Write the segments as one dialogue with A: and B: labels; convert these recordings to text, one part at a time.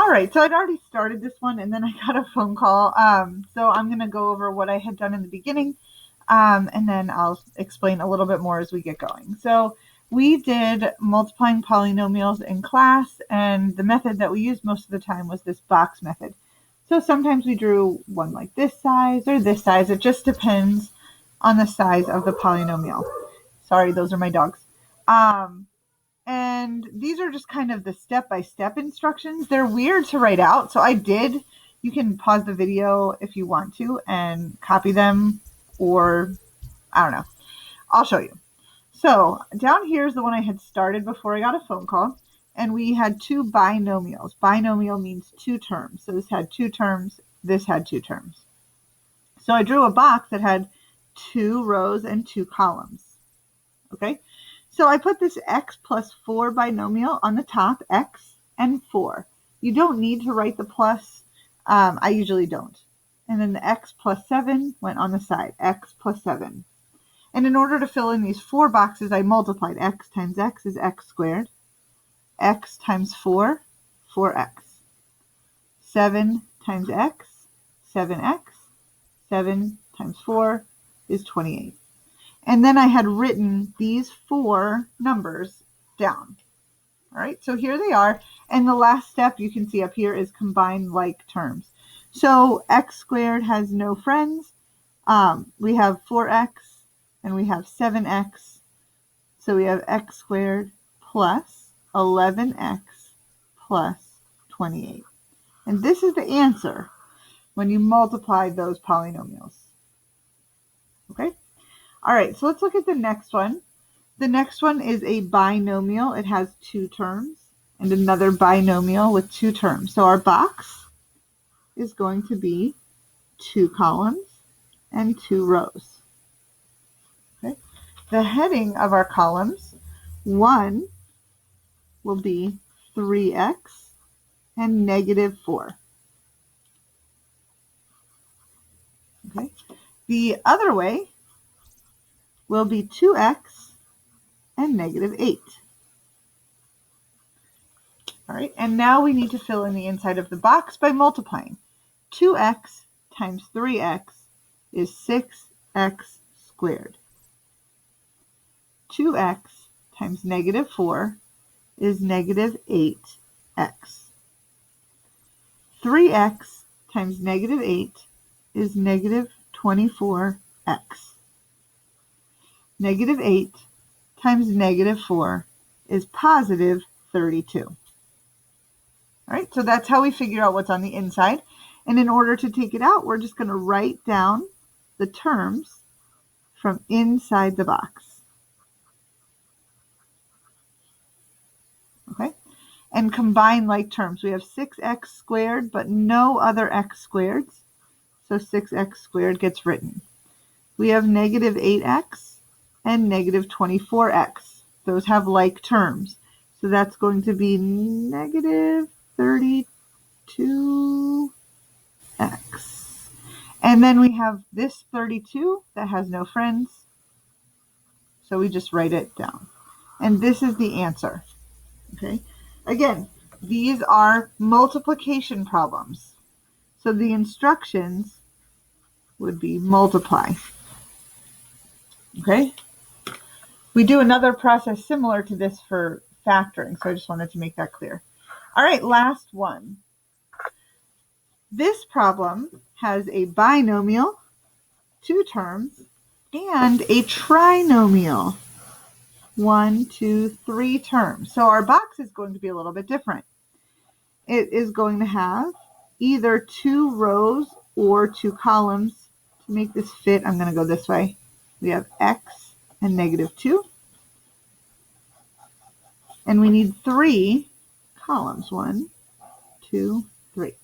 A: All right, so I'd already started this one and then I got a phone call. So I'm going to go over what I had done in the beginning, and then I'll explain a little bit more as we get going. So we did multiplying polynomials in class, and the method that we used most of the time was this box method. So sometimes we drew one like this size or this size. It just depends on the size of the polynomial. Sorry, those are my dogs. And these are just kind of the step-by-step instructions. They're weird to write out, so you can pause the video if you want to and copy them, or I don't know. I'll show you. So down here is the one I had started before I got a phone call, and we had two binomials. Binomial means two terms. So this had two terms, this had two terms. So I drew a box that had 2 rows and 2 columns. Okay? So I put this x plus 4 binomial on the top, x and 4. You don't need to write the plus. I usually don't. And then the x plus 7 went on the side, x plus 7. And in order to fill in these 4 boxes, I multiplied. X times x is x squared. X times 4, 4x. 7 times x, 7x. 7 times 4 is 28. And then I had written these 4 numbers down. All right, so here they are. And the last step you can see up here is combine like terms. So x squared has no friends. We have 4x and we have 7x. So we have x squared plus 11x plus 28. And this is the answer when you multiply those polynomials. Okay? All right, so let's look at the next one. The next one is a binomial. It has 2 terms, and another binomial with 2 terms. So our box is going to be 2 columns and 2 rows. Okay? The heading of our columns, 1 will be 3x and negative 4. Okay? The other way will be 2x and negative 8. All right, and now we need to fill in the inside of the box by multiplying. 2x times 3x is 6x squared. 2x times negative 4 is negative 8x. 3x times negative 8 is negative 24x. Negative 8 times negative 4 is positive 32. All right, so that's how we figure out what's on the inside. And in order to take it out, we're just going to write down the terms from inside the box. Okay, and combine like terms. We have 6x squared, but no other x squareds. So 6x squared gets written. We have negative 8x and negative 24x. Those have like terms. So that's going to be negative 32x. And then we have this 32 that has no friends. So we just write it down. And this is the answer. Okay. Again, these are multiplication problems. So the instructions would be multiply. Okay. We do another process similar to this for factoring, so I just wanted to make that clear. All right, last one. This problem has a binomial, 2 terms, and a trinomial, 1, 2, 3 terms. So our box is going to be a little bit different. It is going to have either 2 rows or 2 columns. To make this fit, I'm going to go this way. We have x and negative 2. And we need 3 columns. 1, 2, 3.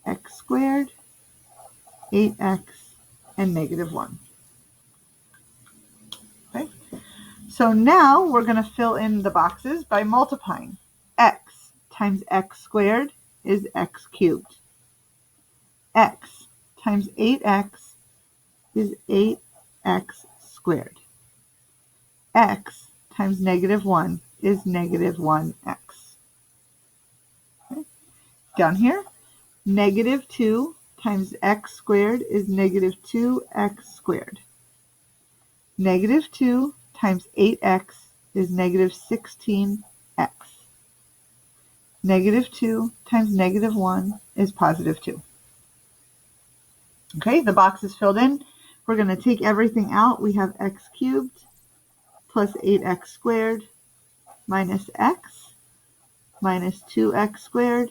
A: X squared, 8x, and negative 1. Okay. So now we're going to fill in the boxes by multiplying. X times x squared is x cubed. X times 8x is 8x squared. X times negative 1 is negative 1x. Okay. Down here, negative 2 times x squared is negative 2x squared. Negative 2 times 8x is negative 16x. Negative 2 times negative 1 is positive 2. Okay, the box is filled in. We're going to take everything out. We have x cubed plus 8x squared minus x minus 2x squared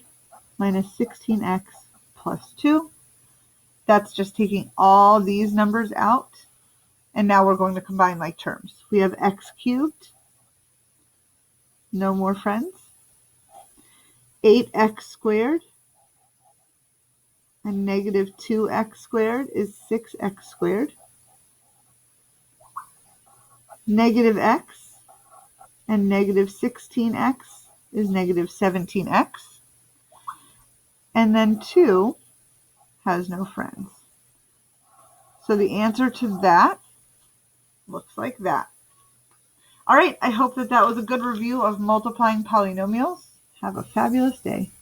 A: minus 16x plus 2. That's just taking all these numbers out. And now we're going to combine like terms. We have x cubed, no more friends, 8x squared, and negative 2x squared is 6x squared. Negative x and negative 16x is negative 17x. And then 2 has no friends. So the answer to that looks like that. All right, I hope that was a good review of multiplying polynomials. Have a fabulous day.